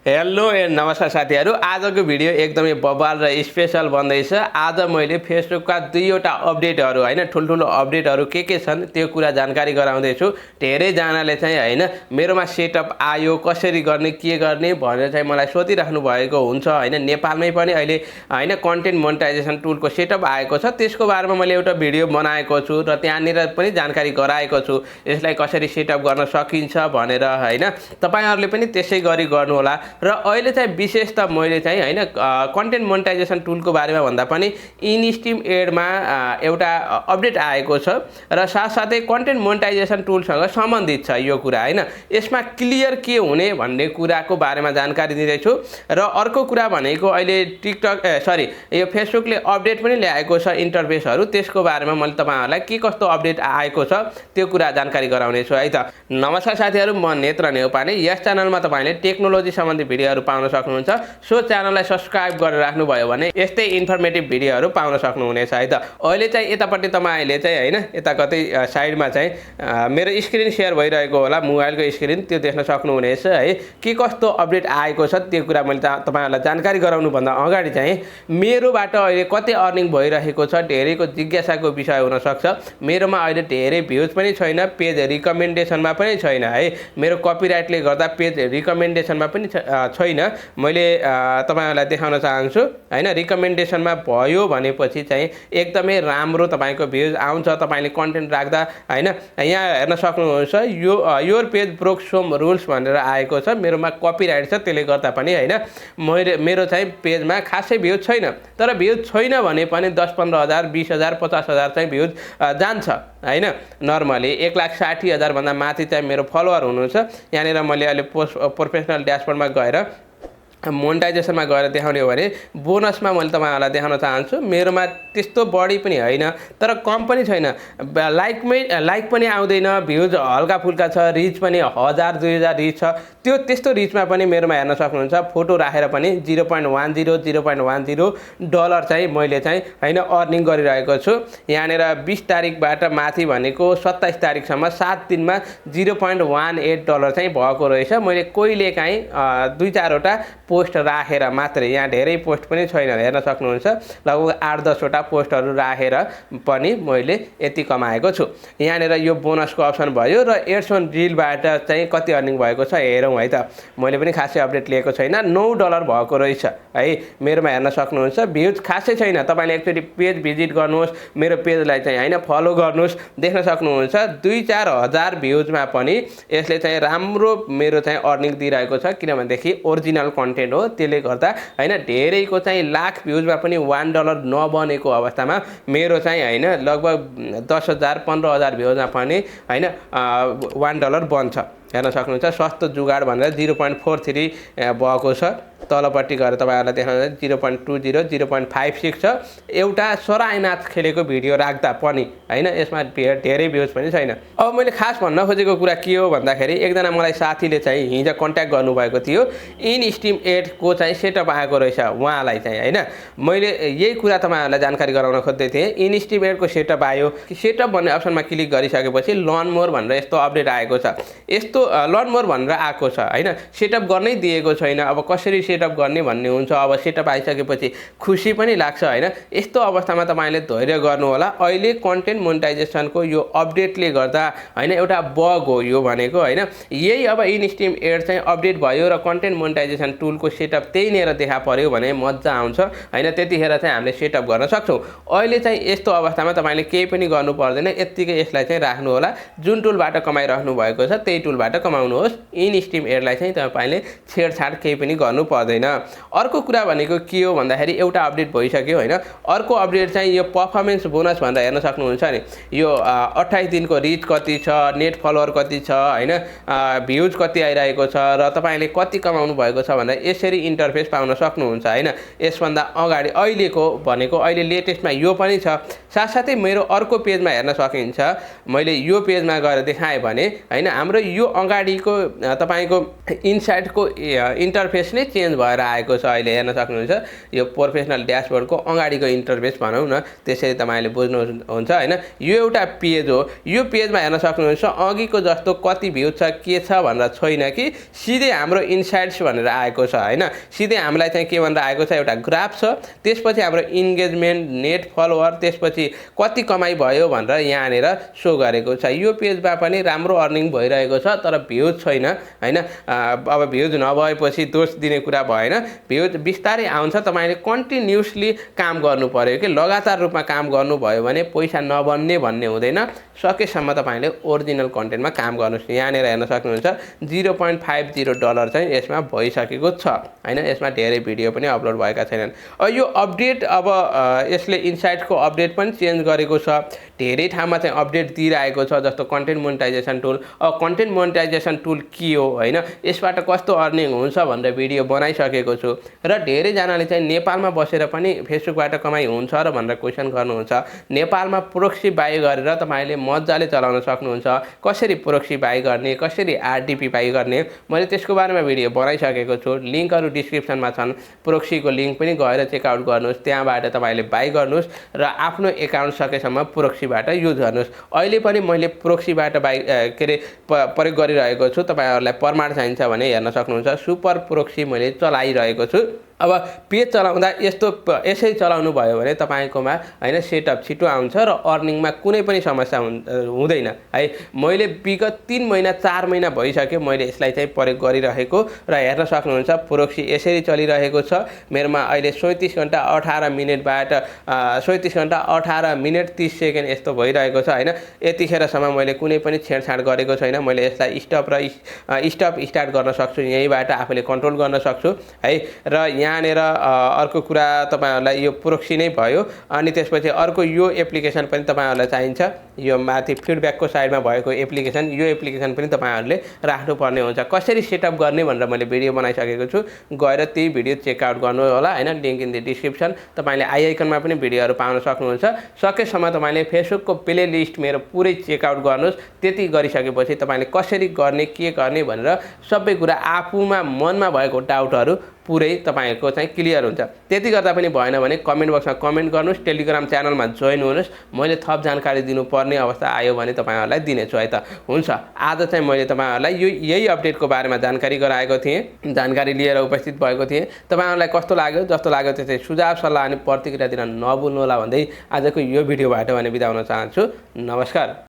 Hello and नमस्कार साथीहरु। आजको भिडियो एकदमै बवाल र स्पेशल बन्दैछ। आज मैले फेसबुकका दुईवटा अपडेटहरु हैन, ठुलठुलो अपडेटहरु के छन् त्यो कुरा जानकारी गराउँदै छु। धेरै जनाले चाहिँ हैन मेरोमा सेटअप आयो, कसरी गर्ने के गर्ने भनेर चाहिँ मलाई सोधिराख्नु भएको हुन्छ हैन। नेपालमै पनि अहिले हैन कन्टेन्ट मोनेटाइजेसन टुलको सेटअप आएको छ। त्यसको बारेमा मैले एउटा भिडियो बनाएको छु र त्यहाँनिर पनि जानकारी गराएको छु। यसलाई कसरी सेटअप गर्न सकिन्छ भनेर हैन। तपाईहरुले पनि त्यसै गरी गर्नु होला। र अहिले चाहिँ विशेष त मैले चाहिँ हैन कन्टेन्ट मोनेटाइजेसन टुलको बारेमा भन्दा पनि इनस्ट्रिम एडमा एउटा अपडेट आएको छ र साथसाथै कन्टेन्ट मोनेटाइजेसन टुलसँग सम्बन्धित छ यो कुरा हैन। यसमा क्लियर के हुने भन्ने कुराको बारेमा जानकारी दिँदै छु। र अर्को कुरा भनेको अहिले यो फेसबुकले अपडेट पनि ल्याएको छ इन्टरफेसहरु, त्यसको बारेमा मैले तपाईहरुलाई के कस्तो अपडेट आएको छ त्यो कुरा जानकारी गराउने छु है त। नमस्कार साथीहरु, म नेत्र नेउपाने। यस च्यानलमा तपाईले टेक्नोलोजी सम्बन्धी भिडियोहरु पाउन सक्नुहुन्छ। सो च्यानललाई सब्स्क्राइब गरेर राख्नु भयो भने यस्तै इन्फर्मेटिभ भिडियोहरु पाउन सक्नुहुनेछ है त। अहिले चाहिँ यतापट्टि तपाईले चाहिँ हैन यता कतै साइडमा चाहिँ मेरो स्क्रिन शेयर भइरहेको होला, मोबाइलको स्क्रिन, त्यो देख्न सक्नुहुनेछ है। के कस्तो अपडेट आएको छ त्यो कुरा मैले तपाईहरुलाई जानकारी गराउनु भन्दा अगाडि चाहिँ मेरोबाट अहिले कति अर्निङ भइरहेको छ धेरैको जिज्ञासाको विषय हुन सक्छ। मेरोमा अहिले धेरै भ्युज पनि छैन, पेज रिकमेन्डेसनमा पनि छैन है। मेरो कपिराइटले गर्दा पेज रिकमेन्डेसनमा पनि छैन। मैले तपाईहरुलाई देखाउन चाहन्छु हैन। रिकमेन्डेसनमा भयो भनेपछि चाहिँ एकदमै राम्रो तपाईको भ्युज आउँछ तपाईले कन्टेन्ट राख्दा हैन। यहाँ हेर्न सक्नुहुन्छ your page broke some rules भनेर आएको छ। मेरोमा कपिराइट छ, त्यसले गर्दा पनि हैन मेरो चाहिँ पेजमा खासै भ्युज छैन। तर भ्युज छैन भने पनि 10-15 हजार 20 हजार 50 हजार चाहिँ भ्युज जान्छ हैन। नर्मली 1,60,000 भन्दा माथि चाहिँ मेरो फलोअर हुनुहुन्छ। यहाँनिर मैले अहिले प्रोफेसनल ड्याशबोर्डमा गएर मोनेटाइजेसनमा गएर देखाउने हो भने बोनसमा मैले तपाईहरुलाई देखाउन चाहन्छु। मेरोमा त्यस्तो बढी पनि हैन तर कम पनि छैन। लाइक पनि आउँदैन, भ्युज हल्का फुल्का छ, रिच पनि 1000-2000 रिच छ। त्यो त्यस्तो रिचमा पनि मेरोमा हेर्न सक्नुहुन्छ फोटो राखेर पनि 0.10 डलर चाहिँ मैले चाहिँ हैन अर्निङ गरिरहेको छु। यहाँनिर 20 तारिखबाट माथि भनेको 27 तारिखसम्म 7 दिनमा 0.18 डलर चाहिँ भएको रहेछ। मैले कहिलेकाहीँ 2-4 वटा पोस्ट राखेर मात्रै, यहाँ धेरै पोस्ट पनि छैन हेर्न सक्नुहुन्छ। लगभग 8-10 वटा पोस्टहरु राखेर पनि मैले यति कमाएको छु। यहाँनिर यो बोनसको अप्सन भयो र एड्स अन रिलबाट चाहिँ कति अर्निङ भएको छ हेरौँ है त। मैले पनि खासै अपडेट लिएको छैन, 9 डलर भएको रहेछ है। मेरोमा हेर्न सक्नुहुन्छ भ्युज खासै छैन। तपाईले एकचोटी पेज भिजिट गर्नुहोस्, मेरो पेजलाई चाहिँ हैन फलो गर्नुहोस्, देख्न सक्नुहुन्छ 2-4 हजार भ्युजमा पनि यसले चाहिँ राम्रो मेरो चाहिँ अर्निङ दिइरहेको छ। किनभनेदेखि ओरिजिनल कन्टेन्ट हो, त्यसले गर्दा हैन धेरैको चाहिँ लाख भ्युजमा पनि 1 डलर नबनेको अवस्थामा मेरो चाहिँ हैन लगभग 10,000 15,000 भ्युजमा पनि हैन 1 डलर बन्छ। हेर्न सक्नुहुन्छ सस्तो जुगाड भनेर 0.43 भएको छ। तलपट्टि गएर तपाईहरुलाई देखाउन 0.20 0.56 छ। एउटा सरायनाथ खेलेको भिडियो राख्दा पनि हैन यसमा धेरै भ्युज पनि छैन। अब मैले खास भन्न खोजेको कुरा के हो भन्दाखेरि एकजना मलाई साथीले चाहिँ हिजो कन्ट्याक्ट गर्नुभएको थियो। इनस्ट्रिम एड को चाहिँ सेटअप आएको रहेछ उहाँलाई चाहिँ हैन। मैले यही कुरा तपाईहरुलाई जानकारी गराउन खोज्दै थिएँ। इनस्ट्रिम एड को सेटअप आयो। सेटअप भन्ने अप्सनमा क्लिक गरिसकेपछि लर्न मोर भनेर यस्तो अपडेट आएको छ। यस्तो लर्न मोर भनेर आएको छ हैन। सेटअप गर्नै दिएको छैन। अब कसरी सेटअप गर्ने भन्ने हुन्छ। अब सेटअप आइसकेपछि खुसी पनि लाग्छ हैन। यस्तो अवस्थामा तपाईले धैर्य गर्नु होला। अहिले कन्टेन्ट मोनेटाइजेसनको यो अपडेटले गर्दा हैन एउटा बग हो यो भनेको हैन। यही अब इनस्ट्रिम एड चाहिँ अपडेट भयो र कन्टेन्ट मोनेटाइजेसन टुलको सेटअप त्यही नेर देखा पर्यो भने मज्जा आउँछ हैन। त्यतिखेर चाहिँ हामीले सेटअप गर्न सक्छौं। अहिले चाहिँ यस्तो अवस्थामा तपाईले केही पनि गर्नु पर्दैन, यतिकै यसलाई चाहिँ राख्नु होला। जुन टुलबाट कमाइराख्नु भएको छ त्यही टुलबाट कमाउनुहोस्। इनस्ट्रिम एडलाई चाहिँ तपाईले छेडछाड केही पनि गर्नु पर्दैन। अर्को कुरा भनेको के हो भन्दाखेरि एउटा अपडेट भइसक्यो हैन। अर्को अपडेट चाहिँ यो परफर्मेन्स बोनस भनेर हेर्न सक्नुहुन्छ नि। यो 28 दिनको रिच कति छ, नेट फलोअर कति छ हैन, भ्युज कति आइरहेको छ र तपाईले कति कमाउनु भएको छ भन्दा यसरी इन्टरफेस पाउन सक्नुहुन्छ हैन। यसभन्दा अगाडि अहिलेको भनेको अहिले लेटेस्टमा यो पनि छ। साथसाथै मेरो अर्को पेजमा हेर्न सकिन्छ। मैले यो पेजमा गएर देखाएँ भने हैन हाम्रो यो अगाडिको तपाईको इनसाइडको इन्टरफेस नै चेन्ज भएर आएको छ। अहिले हेर्न सक्नुहुन्छ यो प्रोफेसनल ड्यासबोर्डको अगाडिको इन्टरफेस भनौँ न, त्यसरी तपाईँले बुझ्नुहुन्छ हैन। यो एउटा पेज हो। यो पेजमा हेर्न सक्नुहुन्छ अघिको जस्तो कति भ्यू छ के छ भनेर छैन कि सिधै हाम्रो इनसाइट्स भनेर आएको छ हैन। सिधै हामीलाई चाहिँ के भनेर आएको छ, एउटा ग्राफ छ, त्यसपछि हाम्रो इन्गेजमेन्ट, नेट फलोवर, त्यसपछि कति कमाइ भयो भनेर यहाँनिर सो गरेको छ। यो पेजमा पनि राम्रो अर्निङ भइरहेको छ, तर भ्युज छैन हैन। अब भ्युज नभएपछि दोष दिने कुरा भएन। भ्युज बिस्तारै आउँछ। तपाईँले कन्टिन्युसली काम गर्नु पर्यो कि लगातार रूपमा काम गर्नुभयो भने पैसा नबन्ने भन्ने हुँदैन। सकेसम्म तपाईँले ओरिजिनल कन्टेन्टमा काम गर्नुहोस्। यहाँनिर हेर्न सक्नुहुन्छ $0.50 चाहिँ यसमा भइसकेको छ हैन। यसमा धेरै भिडियो पनि अपलोड भएका छैनन्। यो अपडेट अब यसले इनसाइट्सको अपडेट पनि चेन्ज गरेको छ। धेरै ठाउँमा चाहिँ अपडेट दिइरहेको छ, जस्तो content monetisation tool. Content monetisation tool के हो हैन, यसबाट कस्तो अर्निङ हुन्छ भनेर भिडियो बनाइसकेको छु। र धेरैजनाले चाहिँ नेपालमा बसेर पनि फेसबुकबाट कमाइ हुन्छ र भनेर क्वेसन गर्नुहुन्छ। नेपालमा प्रोक्सी बाई गरेर तपाईँले मजाले चलाउन सक्नुहुन्छ। कसरी प्रोक्सी बाई गर्ने, कसरी आरडीपी बाई गर्ने, मैले त्यसको बारेमा भिडियो बनाइसकेको छु। लिङ्कहरू डिस्क्रिप्सनमा छन्। प्रोक्सीको लिङ्क पनि गएर चेकआउट गर्नुहोस्। त्यहाँबाट तपाईँले बाई गर्नुहोस् र आफ्नो एकाउन्ट सकेसम्म प्रोक्सीबाट युज गर्नुहोस्। अहिले पनि मैले प्रोक्सीबाट बाई के अरे प्रयोग गरिरहेको छु। तपाईँहरूलाई प्रमाण चाहिन्छ भने हेर्न सक्नुहुन्छ। सुपर प्रोक्सी मैले चलाइरहेको छु। अब पेज चलाउँदा यसै चलाउनु भयो भने तपाईँकोमा हैन सेटअप छिटो आउँछ र अर्निङमा कुनै पनि समस्या हुँदैन है। मैले विगत 3 महिना 4 महिना भइसक्यो मैले यसलाई चाहिँ प्रयोग गरिरहेको र हेर्न सक्नुहुन्छ प्रोक्सी यसरी चलिरहेको छ। मेरोमा अहिले 37 घण्टा 18 मिनेटबाट 37 घण्टा 18 मिनेट 30 सेकेन्ड यस्तो भइरहेको छ हैन। यतिखेरसम्म मैले कुनै पनि छेडछाड गरेको छैन। मैले यसलाई स्टार्ट गर्न सक्छु। यहीँबाट आफूले कन्ट्रोल गर्न सक्छु है। र यहाँनिर अर्को कुरा तपाईहरुलाई यो प्रोक्सी नै भयो। अनि त्यसपछि अर्को यो एप्लिकेसन पनि तपाईहरुलाई चाहिन्छ। यो माथि फिडब्याकको साइडमा भएको एप्लिकेसन, यो एप्लिकेसन पनि तपाईहरुले राख्नुपर्ने हुन्छ। कसरी सेटअप गर्ने भनेर मैले भिडियो बनाइसकेको छु। गएर त्यही भिडियो चेकआउट गर्नु होला हैन। Link in the description. तपाईले आई आइकनमा पनि भिडियोहरु पाउन सक्नुहुन्छ। सकेसम्म तपाईले फेसबुकको प्ले लिस्ट मेरो पुरै चेकआउट गर्नुस्। त्यति गरिसकेपछि तपाईले कसरी गर्ने, के गर्ने भनेर सबै कुरा आफूमा मनमा भएको डाउटहरु पुरै तपाईहरुको चाहिँ क्लियर हुन्छ। त्यति गर्दा पनि भएन भने कमेन्ट बक्समा कमेन्ट गर्नुस्। टेलिग्राम च्यानलमा जोइन हुनुस्। मैले थप जानकारी दिनुपर्ने अवस्था आयो भने तपाईहरुलाई दिनेछु है त। हुन्छ, आज चाहिँ मैले तपाईहरुलाई यही अपडेटको बारेमा जानकारी गराएको थिएँ। जानकारी लिएर उपस्थित भएको थिएँ। तपाईहरुलाई कस्तो लाग्यो, जस्तो लाग्यो त्यसै सुझाव सल्लाह अनि प्रतिक्रिया दिन नभुल्नु होला भन्दै आजको यो भिडियोबाट भने बिदा हुन चाहन्छु। नमस्कार।